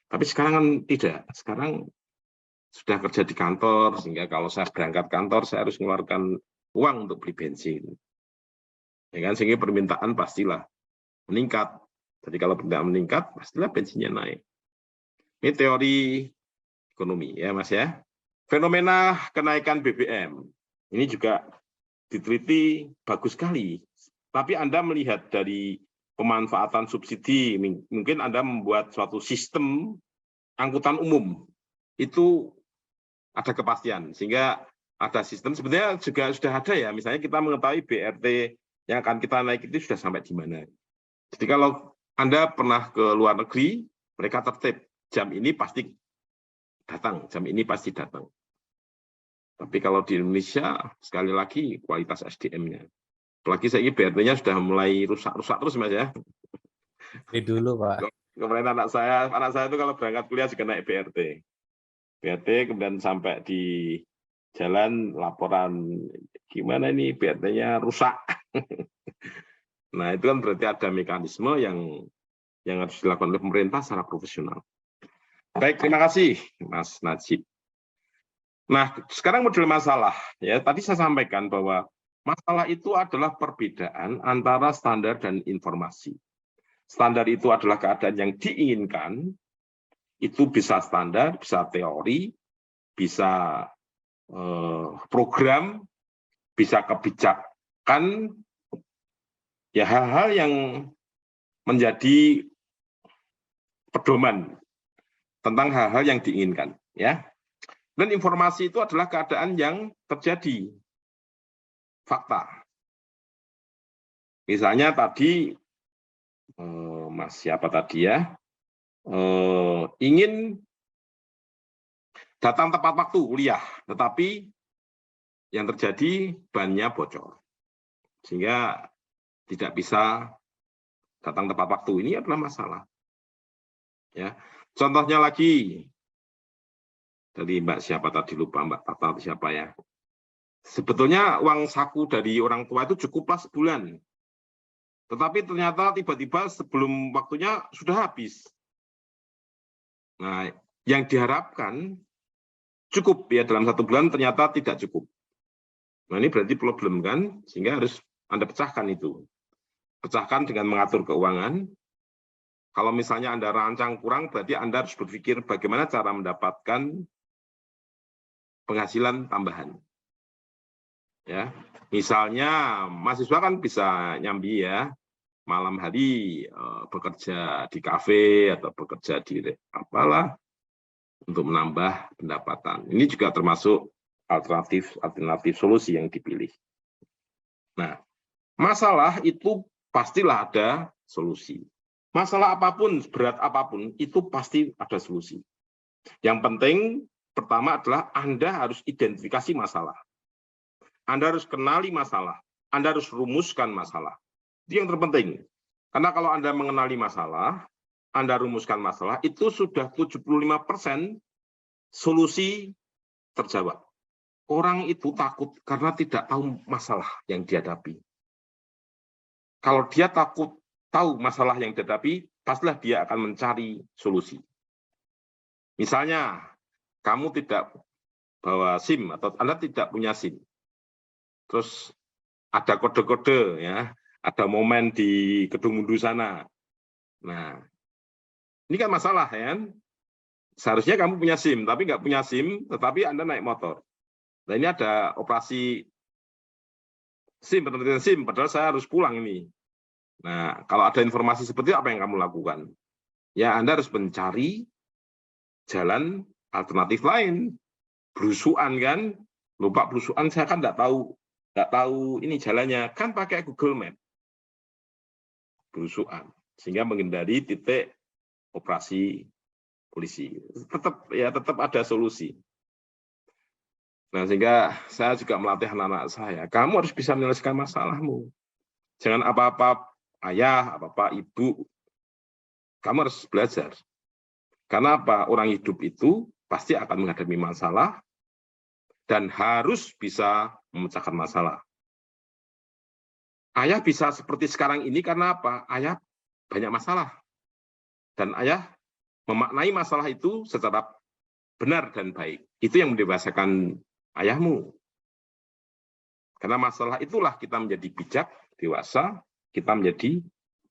Tapi sekarang kan tidak. Sekarang sudah kerja di kantor sehingga kalau saya berangkat kantor saya harus mengeluarkan uang untuk beli bensin. Ya kan, sehingga permintaan pastilah meningkat. Jadi kalau permintaan meningkat pastilah bensinnya naik. Ini teori ekonomi ya Mas ya. Fenomena kenaikan BBM ini juga diteliti bagus sekali. Tapi Anda melihat dari pemanfaatan subsidi, mungkin Anda membuat suatu sistem angkutan umum itu ada kepastian, sehingga ada sistem sebenarnya juga sudah ada ya. Misalnya kita mengetahui BRT yang akan kita naik itu sudah sampai di mana. Jadi kalau Anda pernah ke luar negeri, mereka tertib jam ini pasti datang, jam ini pasti datang. Tapi kalau di Indonesia, sekali lagi kualitas SDM-nya. Apalagi saya ini BRT-nya sudah mulai rusak-rusak terus Mas ya. Dari dulu Pak. Kemarin anak saya itu kalau berangkat kuliah juga naik BRT. BRT kemudian sampai di jalan laporan, gimana ini BRT-nya rusak. Nah itu kan berarti ada mekanisme yang harus dilakukan oleh pemerintah secara profesional. Baik, terima kasih Mas Najib. Nah, sekarang model masalah. Ya, tadi saya sampaikan bahwa masalah itu adalah perbedaan antara standar dan informasi. Standar itu adalah keadaan yang diinginkan, itu bisa standar, bisa teori, bisa program, bisa kebijakan, ya hal-hal yang menjadi pedoman tentang hal-hal yang diinginkan, ya. Dan informasi itu adalah keadaan yang terjadi, fakta. Misalnya tadi Mas siapa tadi ya, ingin datang tepat waktu kuliah, tetapi yang terjadi bannya bocor, sehingga tidak bisa datang tepat waktu. Ini adalah masalah. Ya, contohnya lagi dari Mbak siapa tadi, lupa Mbak Tata siapa ya. Sebetulnya uang saku dari orang tua itu cukuplah sebulan. Tetapi ternyata tiba-tiba sebelum waktunya sudah habis. Nah, yang diharapkan cukup ya dalam 1 bulan ternyata tidak cukup. Nah, ini berarti problem kan, sehingga harus Anda pecahkan itu. Pecahkan dengan mengatur keuangan. Kalau misalnya Anda rancang kurang, berarti Anda harus berpikir bagaimana cara mendapatkan penghasilan tambahan. Ya, misalnya mahasiswa kan bisa nyambi ya, malam hari bekerja di kafe atau bekerja di apalah untuk menambah pendapatan. Ini juga termasuk alternatif solusi yang dipilih. Nah, masalah itu pastilah ada solusi. Masalah apapun, berat apapun, itu pasti ada solusi. Yang penting, pertama adalah Anda harus identifikasi masalah. Anda harus kenali masalah. Anda harus rumuskan masalah. Itu yang terpenting. Karena kalau Anda mengenali masalah, Anda rumuskan masalah, itu sudah 75% solusi terjawab. Orang itu takut karena tidak tahu masalah yang dihadapi. Kalau dia takut tahu masalah yang dihadapi, pastilah dia akan mencari solusi. Misalnya, kamu tidak bawa SIM atau Anda tidak punya SIM. Terus ada kode-kode, ya, ada momen di Gedung Mundu sana. Nah, ini kan masalah, ya. Seharusnya kamu punya SIM, tapi nggak punya SIM, tetapi Anda naik motor. Nah, ini ada operasi SIM, penelitian SIM, padahal saya harus pulang ini. Nah, kalau ada informasi seperti itu, apa yang kamu lakukan? Ya, Anda harus mencari jalan alternatif lain. Belusuan kan, lupa belusuan, saya kan nggak tahu ini jalannya, kan pakai Google Map. Belusuan, sehingga menghindari titik operasi polisi. Tetap ada solusi. Nah, sehingga saya juga melatih anak-anak saya, kamu harus bisa menyelesaikan masalahmu. Jangan apa-apa ayah, apa-apa ibu, kamu harus belajar. Karena apa? Orang hidup itu pasti akan menghadapi masalah dan harus bisa memecahkan masalah. Ayah bisa seperti sekarang ini karena apa? Ayah banyak masalah. Dan ayah memaknai masalah itu secara benar dan baik. Itu yang mendewasakan ayahmu. Karena masalah itulah kita menjadi bijak, dewasa, kita menjadi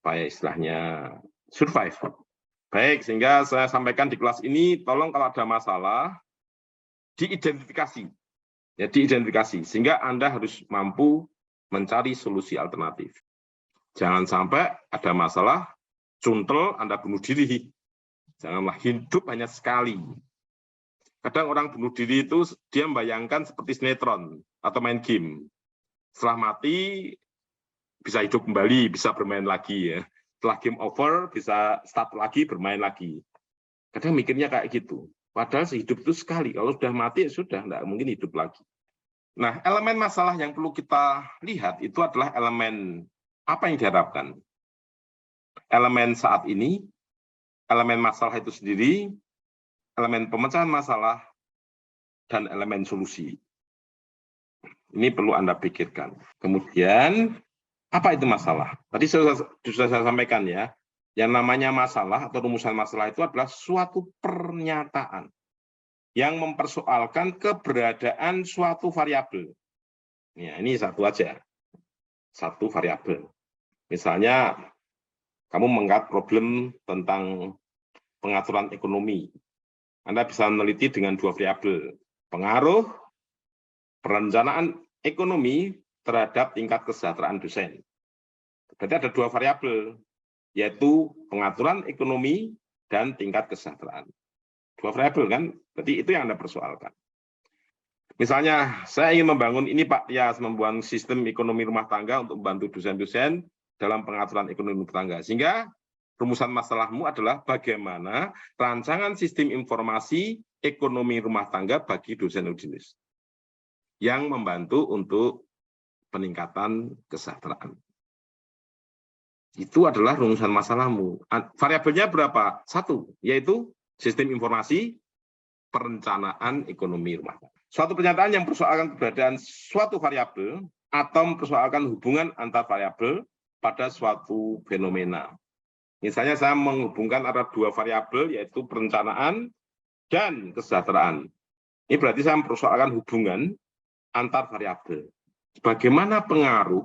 apa ya istilahnya survive. Baik, sehingga saya sampaikan di kelas ini, tolong kalau ada masalah, diidentifikasi. Ya, diidentifikasi, sehingga Anda harus mampu mencari solusi alternatif. Jangan sampai ada masalah, cuntel, Anda bunuh diri. Janganlah, hidup hanya sekali. Kadang orang bunuh diri itu, dia membayangkan seperti sinetron, atau main game. Setelah mati, bisa hidup kembali, bisa bermain lagi ya. Setelah game over, bisa start lagi, bermain lagi. Kadang mikirnya kayak gitu. Padahal hidup itu sekali. Kalau sudah mati, ya sudah, tidak mungkin hidup lagi. Nah, elemen masalah yang perlu kita lihat itu adalah elemen apa yang diharapkan. Elemen saat ini, elemen masalah itu sendiri, elemen pemecahan masalah, dan elemen solusi. Ini perlu Anda pikirkan. Kemudian, apa itu masalah? Tadi sudah saya sampaikan ya, yang namanya masalah atau rumusan masalah itu adalah suatu pernyataan yang mempersoalkan keberadaan suatu variabel. Ya, ini satu aja, satu variabel. Misalnya, kamu mengangkat problem tentang pengaturan ekonomi. Anda bisa meneliti dengan dua variabel, pengaruh perencanaan ekonomi terhadap tingkat kesejahteraan dosen. Berarti ada dua variabel, yaitu pengaturan ekonomi dan tingkat kesejahteraan. Dua variabel kan, berarti itu yang Anda persoalkan. Misalnya, saya ingin membangun ini Pak Tias, membuat sistem ekonomi rumah tangga untuk membantu dosen-dosen dalam pengaturan ekonomi rumah tangga. Sehingga rumusan masalahmu adalah bagaimana rancangan sistem informasi ekonomi rumah tangga bagi dosen ujinis yang membantu untuk peningkatan kesejahteraan. Itu adalah rumusan masalahmu. Variabelnya berapa? Satu, yaitu sistem informasi perencanaan ekonomi rumah tangga. Suatu pernyataan yang mempersoalkan keberadaan suatu variabel atau mempersoalkan hubungan antar variabel pada suatu fenomena. Misalnya saya menghubungkan antara dua variabel, yaitu perencanaan dan kesejahteraan. Ini berarti saya mempersoalkan hubungan antar variabel. Bagaimana pengaruh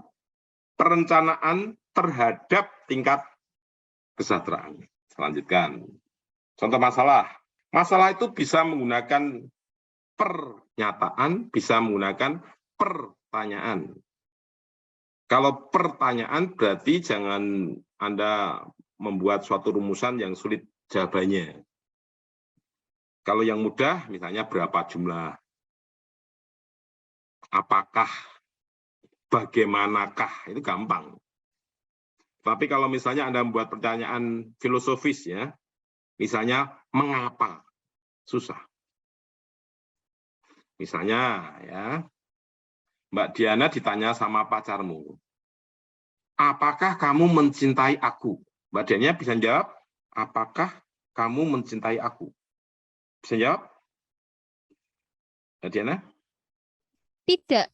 perencanaan terhadap tingkat kesejahteraan. Selanjutkan. Contoh masalah. Masalah itu bisa menggunakan pernyataan, bisa menggunakan pertanyaan. Kalau pertanyaan berarti jangan Anda membuat suatu rumusan yang sulit jawabannya. Kalau yang mudah, misalnya berapa jumlah, apakah, bagaimanakah, itu gampang. Tapi kalau misalnya Anda membuat pertanyaan filosofis ya, misalnya mengapa, susah. Misalnya ya, Mbak Diana ditanya sama pacarmu, apakah kamu mencintai aku? Mbak Diana bisa jawab, apakah kamu mencintai aku? Bisa jawab? Diana? Tidak.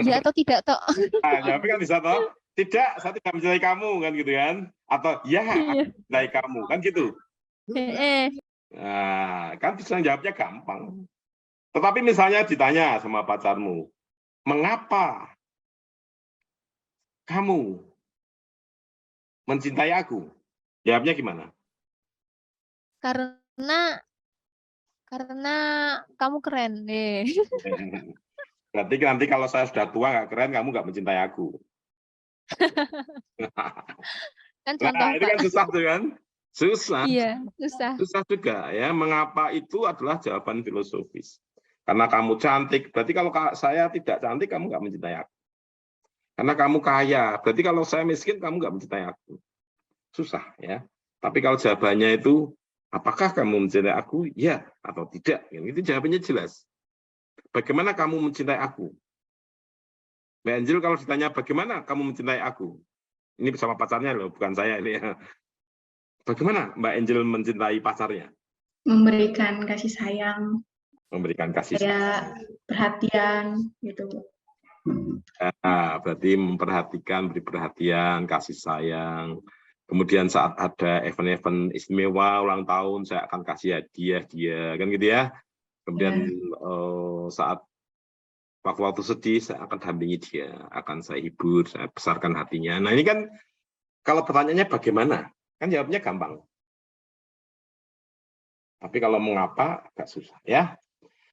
Ya atau tidak toh? Nah, jawabnya kan bisa toh? Tidak, saya tidak mencintai kamu kan gitu kan? Atau ya, aku mencintai kamu kan gitu. Nah, kan bisa jawabnya gampang. Tetapi misalnya ditanya sama pacarmu, mengapa kamu mencintai aku? Jawabnya gimana? Karena kamu keren deh. Berarti nanti kalau saya sudah tua nggak keren, kamu nggak mencintai aku. Kan contoh, Nah, itu kan Pak. susah tuh kan? Susah. Iya, susah. Susah juga ya. Mengapa itu adalah jawaban filosofis. Karena kamu cantik, berarti kalau saya tidak cantik, kamu nggak mencintai aku. Karena kamu kaya, berarti kalau saya miskin, kamu nggak mencintai aku. Susah ya. Tapi kalau jawabannya itu, apakah kamu mencintai aku? Ya atau tidak. Itu jawabannya jelas. Bagaimana kamu mencintai aku? Mbak Angel kalau ditanya bagaimana kamu mencintai aku? Ini bersama pacarnya loh, bukan saya ini ya. Bagaimana Mbak Angel mencintai pacarnya? Memberikan kasih sayang, Memberikan kasih kayak perhatian gitu. Nah, berarti memperhatikan, beri perhatian, kasih sayang. Kemudian saat ada event-event istimewa ulang tahun, saya akan kasih hadiah dia, kan gitu ya. Kemudian saat waktu-waktu sedih, saya akan dampingi dia, akan saya hibur, saya besarkan hatinya. Nah ini kan kalau pertanyaannya bagaimana, kan jawabnya gampang. Tapi kalau mengapa agak susah ya.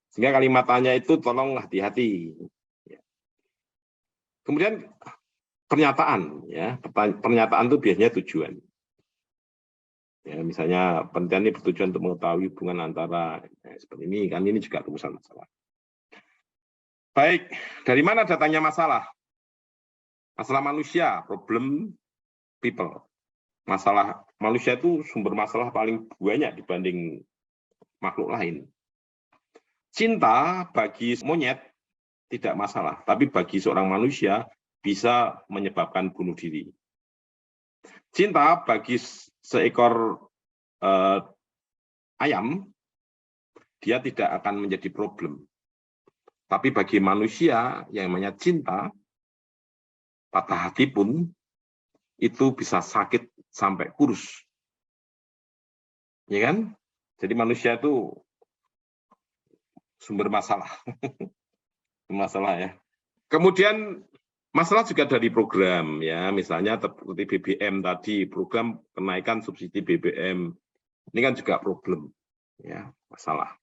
Sehingga kalimatannya itu tolong hati-hati. Kemudian pernyataan, ya pernyataan itu biasanya tujuan. Ya, misalnya penelitian ini bertujuan untuk mengetahui hubungan antara seperti ini, kan ini juga rumusan masalah. Baik, dari mana datangnya masalah? Masalah manusia, problem people. Masalah manusia itu sumber masalah paling banyak dibanding makhluk lain. Cinta bagi monyet tidak masalah, tapi bagi seorang manusia bisa menyebabkan bunuh diri. Cinta bagi seekor ayam, dia tidak akan menjadi problem. Tapi bagi manusia yang namanya cinta, patah hati pun, itu bisa sakit sampai kurus. Ya kan? Jadi manusia itu sumber masalah. Masalah ya. Kemudian masalah juga dari program ya, misalnya seperti BBM tadi, program kenaikan subsidi BBM. Ini kan juga problem ya, masalah.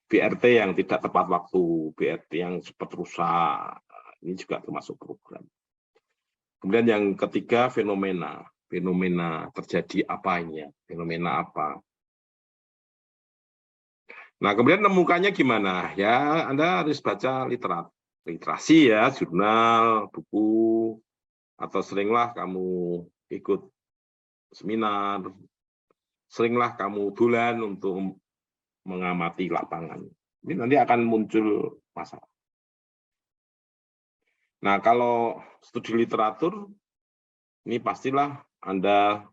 BRT yang tidak tepat waktu, BRT yang cepat rusak, ini juga termasuk program. Kemudian yang ketiga fenomena. Fenomena terjadi apa ini ya? Fenomena apa? Nah, kemudian nemukannya gimana? Ya, Anda harus baca literasi ya, jurnal, buku, atau seringlah kamu ikut seminar, seringlah kamu dolan untuk mengamati lapangan. Ini nanti akan muncul masalah. Nah, kalau studi literatur, ini pastilah Anda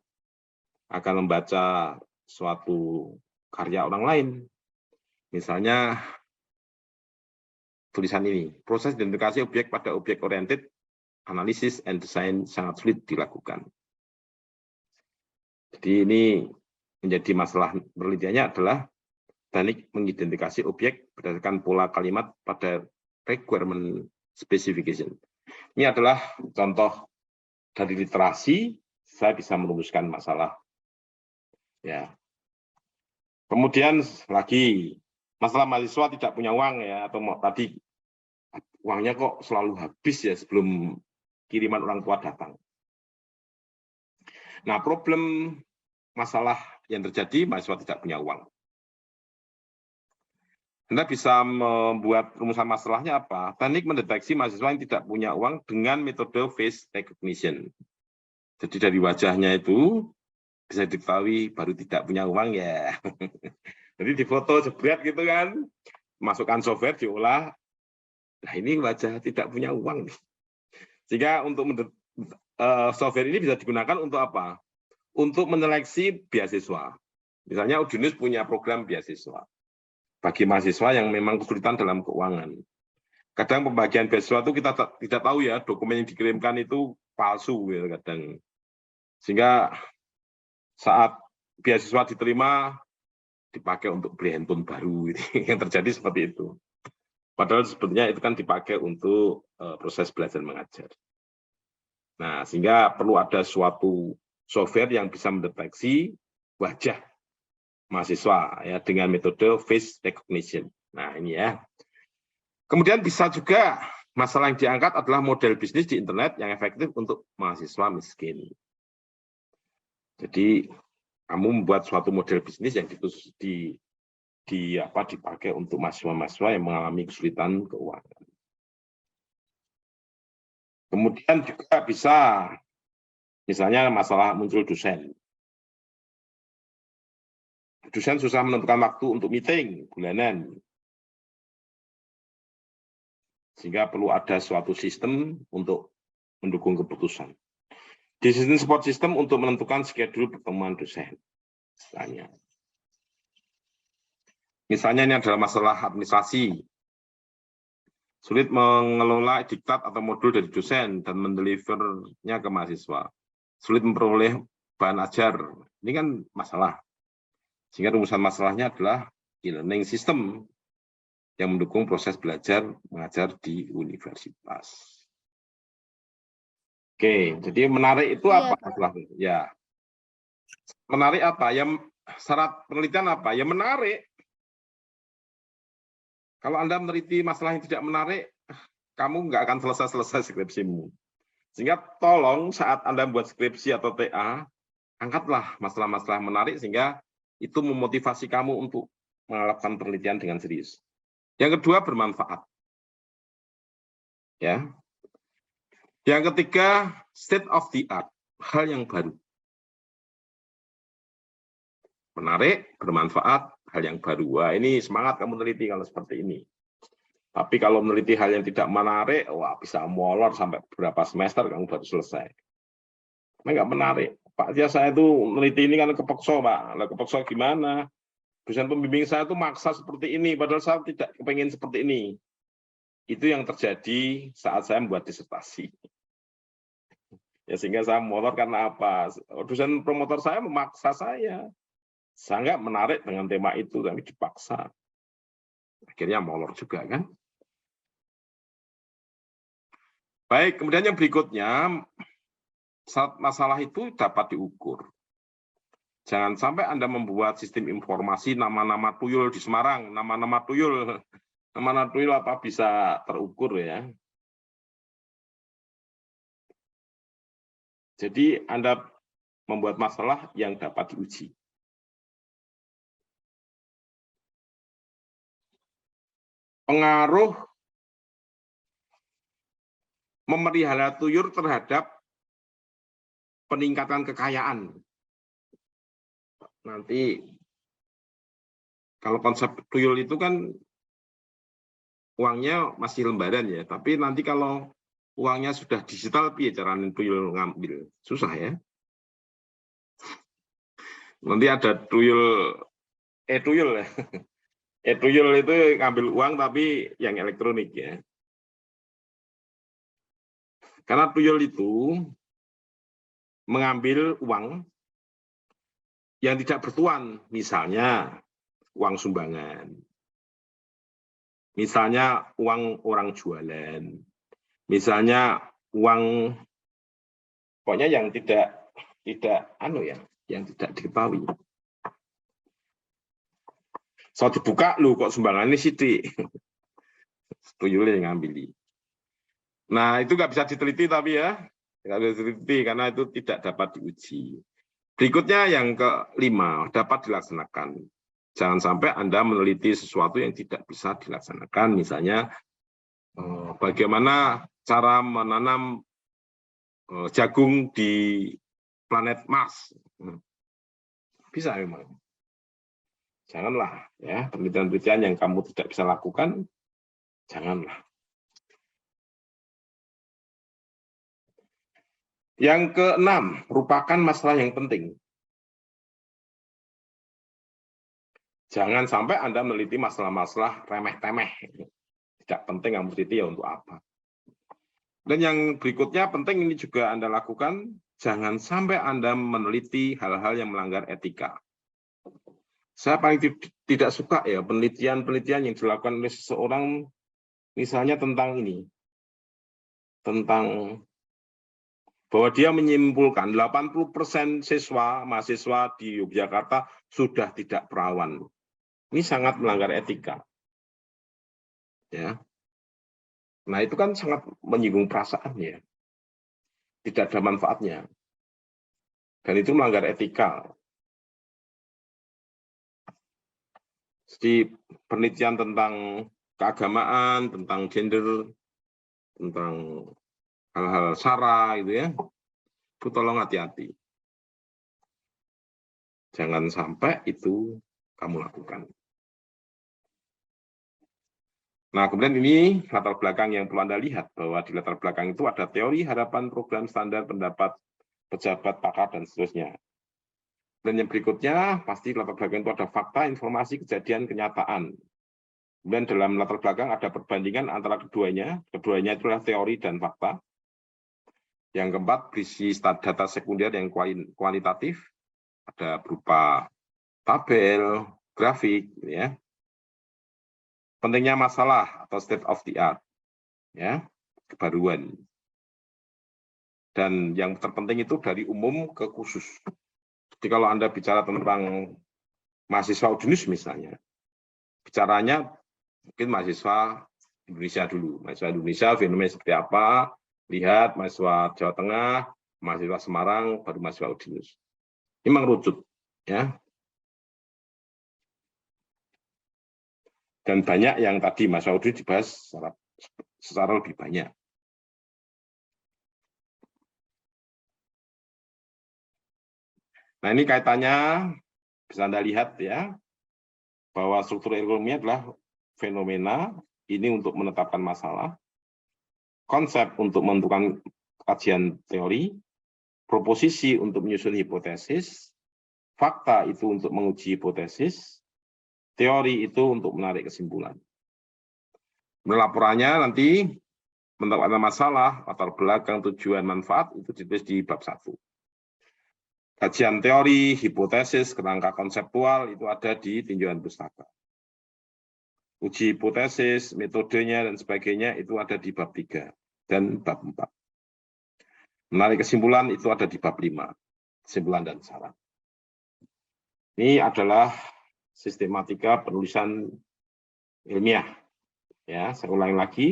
akan membaca suatu karya orang lain. Misalnya tulisan ini, proses identifikasi objek pada objek-oriented analysis and design sangat sulit dilakukan. Jadi ini menjadi masalah penelitiannya adalah teknik mengidentifikasi objek berdasarkan pola kalimat pada requirement specification. Ini adalah contoh dari literasi, saya bisa merumuskan masalah. Ya. Kemudian lagi, masalah mahasiswa tidak punya uang ya, atau tadi uangnya kok selalu habis ya sebelum kiriman orang tua datang. Nah, problem masalah yang terjadi, mahasiswa tidak punya uang. Anda bisa membuat rumusan masalahnya apa? Teknik mendeteksi mahasiswa yang tidak punya uang dengan metode face recognition. Jadi dari wajahnya itu bisa diketahui baru tidak punya uang ya. Jadi difoto jebret gitu kan, masukkan software diolah. Nah ini wajah tidak punya uang. Sehingga untuk software ini bisa digunakan untuk apa? untuk menyeleksi beasiswa. Misalnya Udinus punya program beasiswa bagi mahasiswa yang memang kesulitan dalam keuangan. Kadang pembagian beasiswa itu kita tidak tahu ya, dokumen yang dikirimkan itu palsu ya kadang. Sehingga saat beasiswa diterima dipakai untuk beli handphone baru, yang terjadi seperti itu. Padahal sebetulnya itu kan dipakai untuk proses belajar mengajar. Nah, sehingga perlu ada suatu software yang bisa mendeteksi wajah mahasiswa ya dengan metode face recognition. Nah, ini ya. Kemudian bisa juga masalah yang diangkat adalah model bisnis di internet yang efektif untuk mahasiswa miskin. Jadi kamu membuat suatu model bisnis yang dipakai untuk mahasiswa-mahasiswa yang mengalami kesulitan keuangan. Kemudian juga bisa misalnya masalah muncul dosen. Dosen susah menentukan waktu untuk meeting bulanan. Sehingga perlu ada suatu sistem untuk mendukung keputusan. Di sistem support system untuk menentukan schedule pertemuan dosen. Misalnya ini adalah masalah administrasi. Sulit mengelola diktat atau modul dari dosen dan mendelivernya ke mahasiswa. Sulit memperoleh bahan ajar. Ini kan masalah. Sehingga rumusan masalahnya adalah e-learning system yang mendukung proses belajar mengajar di universitas. Oke, jadi menarik itu apa? Ya, menarik apa? Ya, syarat penelitian apa? Ya menarik. Kalau Anda meneliti masalah yang tidak menarik, kamu nggak akan selesai skripsimu. Sehingga tolong saat Anda membuat skripsi atau TA, angkatlah masalah-masalah menarik sehingga itu memotivasi kamu untuk melakukan penelitian dengan serius. Yang kedua, bermanfaat. Ya. Yang ketiga, state of the art, hal yang baru. Menarik, bermanfaat, hal yang baru. Wah, ini semangat kamu meneliti kalau seperti ini. Tapi kalau meneliti hal yang tidak menarik, wah bisa molor sampai beberapa semester kamu baru selesai. Nggak menarik. Pak, ya saya itu meneliti ini kan kepeksa, Pak. Lah kepeksa gimana? Dosen pembimbing saya itu maksa seperti ini, padahal saya tidak kepengen seperti ini. Itu yang terjadi saat saya membuat disertasi. Ya sehingga saya molor karena apa? Dosen promotor saya memaksa saya. Saya nggak menarik dengan tema itu, tapi dipaksa. Akhirnya molor juga kan? Baik, kemudian yang berikutnya, masalah itu dapat diukur. Jangan sampai Anda membuat sistem informasi nama-nama tuyul di Semarang, nama-nama tuyul apa bisa terukur ya. Jadi Anda membuat masalah yang dapat diuji. Pengaruh memelihara tuyul terhadap peningkatan kekayaan. Nanti kalau konsep tuyul itu kan uangnya masih lembaran ya, tapi nanti kalau uangnya sudah digital, piye caranya tuyul ngambil? Susah ya. Nanti ada tuyul, tuyul ya. Tuyul itu ngambil uang tapi yang elektronik ya. Karena tuyul itu mengambil uang yang tidak bertuan, misalnya uang sumbangan, misalnya uang orang jualan, misalnya uang pokoknya yang tidak yang tidak diketahui. So dibuka lu kok sumbangan ini sidik, tuyulnya yang ngambil. Nah itu nggak bisa diteliti tapi ya, nggak bisa diteliti karena itu tidak dapat diuji. Berikutnya yang kelima, dapat dilaksanakan. Jangan sampai Anda meneliti sesuatu yang tidak bisa dilaksanakan. Misalnya, bagaimana cara menanam jagung di planet Mars. Bisa memang. Janganlah, ya penelitian-penelitian yang kamu tidak bisa lakukan, janganlah. Yang keenam, merupakan masalah yang penting. Jangan sampai Anda meneliti masalah-masalah remeh-temeh. Tidak penting kamu teliti ya untuk apa. Dan yang berikutnya penting ini juga Anda lakukan, jangan sampai Anda meneliti hal-hal yang melanggar etika. Saya paling tidak suka ya penelitian-penelitian yang dilakukan oleh seseorang, misalnya tentang ini, tentang bahwa dia menyimpulkan 80% mahasiswa di Yogyakarta sudah tidak perawan. Ini sangat melanggar etika. Ya. Nah, itu kan sangat menyinggung perasaan ya. Tidak ada manfaatnya. Dan itu melanggar etika. Jadi penelitian tentang keagamaan, tentang gender, tentang hal-hal sara gitu ya. Itu tolong hati-hati. Jangan sampai itu kamu lakukan. Nah, kemudian ini latar belakang yang perlu Anda lihat, bahwa di latar belakang itu ada teori, harapan, program, standar, pendapat, pejabat, pakar, dan seterusnya. Dan yang berikutnya, pasti latar belakang itu ada fakta, informasi, kejadian, kenyataan. Kemudian dalam latar belakang ada perbandingan antara keduanya. Keduanya itu adalah teori dan fakta. Yang keempat, berisi data sekunder yang kualitatif. Ada berupa tabel, grafik, ya. Pentingnya masalah atau state of the art, ya, kebaruan. Dan yang terpenting itu dari umum ke khusus. Jadi kalau Anda bicara tentang mahasiswa UDINUS misalnya, bicaranya mungkin mahasiswa Indonesia dulu. Mahasiswa Indonesia fenomena seperti apa, lihat mahasiswa Jawa Tengah, mahasiswa Semarang, baru mahasiswa UDINUS. Ini mengerucut, ya. Dan banyak yang tadi Mas Audi dibahas secara lebih banyak. Nah, ini kaitannya bisa Anda lihat ya, bahwa struktur ilmiah adalah fenomena ini untuk menetapkan masalah, konsep untuk menentukan kajian teori, proposisi untuk menyusun hipotesis, fakta itu untuk menguji hipotesis, teori itu untuk menarik kesimpulan. Laporannya nanti menetapkan masalah, latar belakang, tujuan, manfaat itu ditulis di bab 1. Kajian teori, hipotesis, kerangka konseptual itu ada di tinjauan pustaka. Uji hipotesis, metodenya dan sebagainya itu ada di bab 3 dan bab 4. Menarik kesimpulan itu ada di bab 5, kesimpulan dan syarat. Ini adalah sistematika penulisan ilmiah. Ya, saya ulangi lagi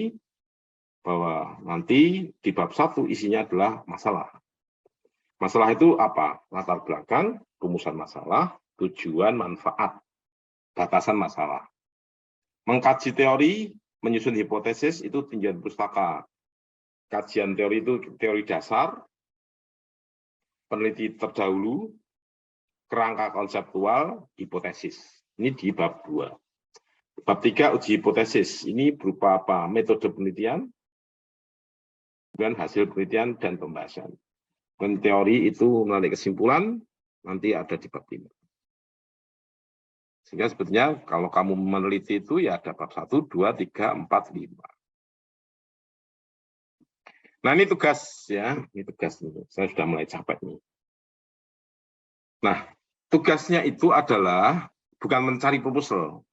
bahwa nanti di bab 1 isinya adalah masalah. Masalah itu apa? Latar belakang, rumusan masalah, tujuan, manfaat, batasan masalah. Mengkaji teori, menyusun hipotesis itu tinjauan pustaka. Kajian teori itu teori dasar, peneliti terdahulu, kerangka konseptual, hipotesis. Ini di bab 2. Bab 3 uji hipotesis. Ini berupa apa? Metode penelitian, dan hasil penelitian dan pembahasan. Dan teori itu menarik kesimpulan, nanti ada di bab 5. Sehingga sebetulnya kalau kamu meneliti itu ya ada bab 1, 2, 3, 4, 5. Nah, ini tugas ya, ini tugas nih. Saya sudah mulai capek nih. Nah, tugasnya itu adalah bukan mencari proposal.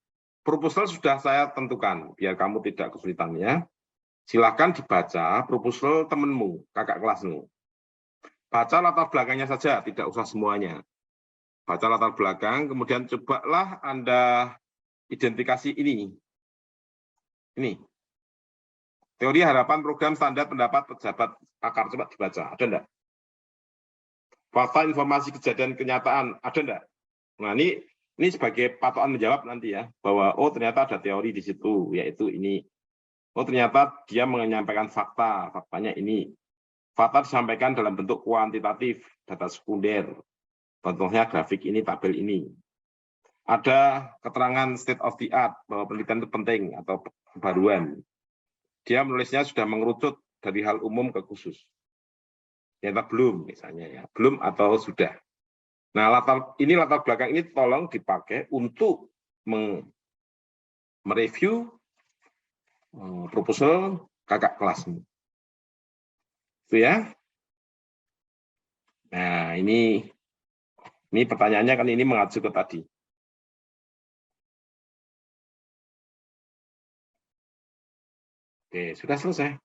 Proposal sudah saya tentukan, biar kamu tidak kesulitan ya. Silakan dibaca proposal temanmu, kakak kelasmu. Baca latar belakangnya saja, tidak usah semuanya. Baca latar belakang, kemudian cobalah Anda identifikasi ini. Ini. Teori harapan program standar pendapat pejabat pakar, coba dibaca. Ada enggak? Fakta informasi kejadian kenyataan, ada enggak? Nah, ini sebagai patokan menjawab nanti ya, bahwa oh ternyata ada teori di situ, yaitu ini. Oh ternyata dia menyampaikan fakta, faktanya ini. Fakta disampaikan dalam bentuk kuantitatif, data sekunder. Contohnya grafik ini, tabel ini. Ada keterangan state of the art, bahwa penelitian itu penting atau kebaruan. Dia menulisnya sudah mengerucut dari hal umum ke khusus. Ternyata belum misalnya ya, belum atau sudah. Nah, latar belakang ini tolong dipakai untuk mereview proposal kakak kelasmu. Itu ya. Nah, ini pertanyaannya kan ini mengacu ke tadi. Oke, sudah selesai.